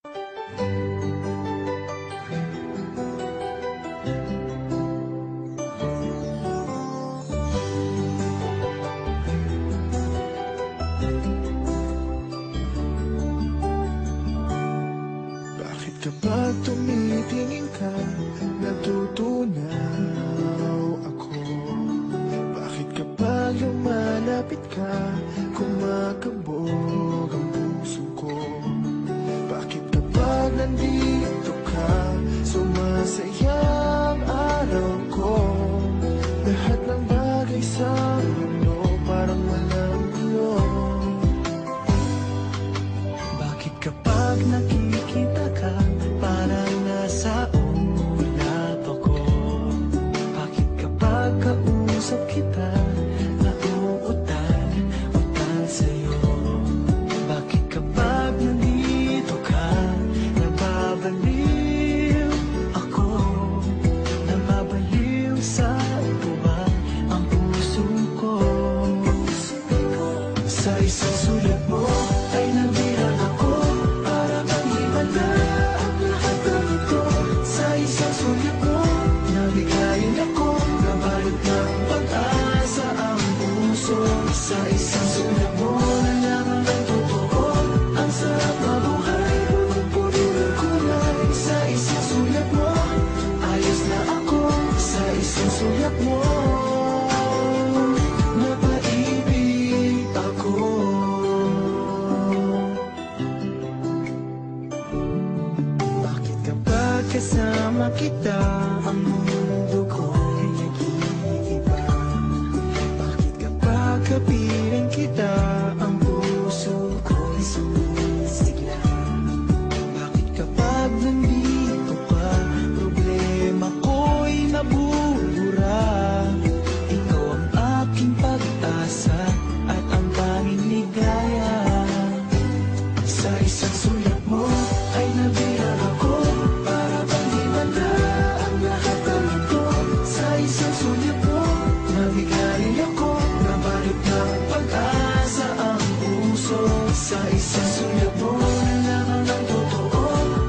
Bakit kapag tumitingin ka, natutunaw ako? Bakit kapag lumalapit ka, kumakabog ang puso ko? Bakit kapag nandito ka, sumasaya ang araw ko? Lahat ng bagay sa mundo parang walang gulo. Bakit kapag nakikita ka, parang nasa ulap ako? Bakit kapag kausap kita, nauutal sa'yo? Bakit kapag nandito ka, nababaliw ako? Nababaliw sa tuwa ang puso ko. Sa isang sulat mo ay nabilang ako, para bang himala ang lahat ng ito. Sa isang sulat mo, nabigayin ako, nabalot ng pag-asa ang puso. Sa isang sulat mo, nalaman ng totoo, ang sarap mabuhay, punong-puno ng kulay. Sa isang sulat mo, ayos na ako. Sa isang sulat mo, napaibig ako. Bakit kapag kasama kita, ang mundo ko'y nag-iiba? Bakit kapag kapiling kita, ang puso ko'y sumisigla? Bakit kapag nandito ka, problema ko'y nabubura? Ikaw ang aking pag-asa at ang tanging ligaya. Sa isang sulat mo ay nabilang ako, para bang himala ang lahat ng ito. Sa isang sulat mo, nabigayin ako, nabalot ng pag-asa ang puso. Sa isang sulat mo, nalaman ng totoo,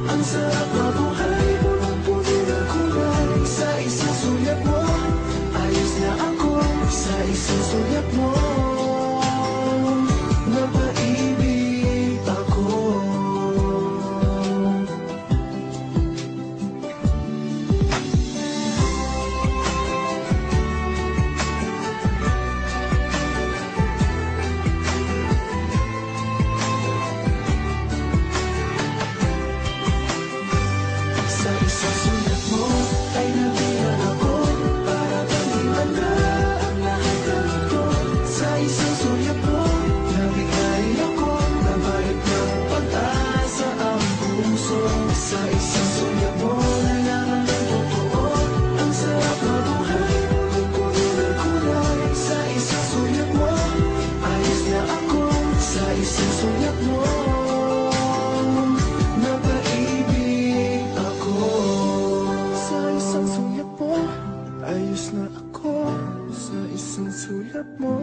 ang sarap mabuhay, punong-puno ng kulay. Sa isang sulat mo, ayos na ako. Sa isang sulat mo, napaibig ako. Sa isang sulat mo ay nabilang ako, para bang himala ang lahat ng ito. Sa isang sulat mo, nabigayin ako, nabalot ng pag-asa ang puso. Sa isang sulat mo, nalaman ng totoo, ang sarap mabuhay, punong-puno ng kulay. Sa isang sulat mo, ayos na ako. Sa isang sulat mo, napaibig ako. Sa isang sulat mo, ayos na ako. Sa isang sulat mo,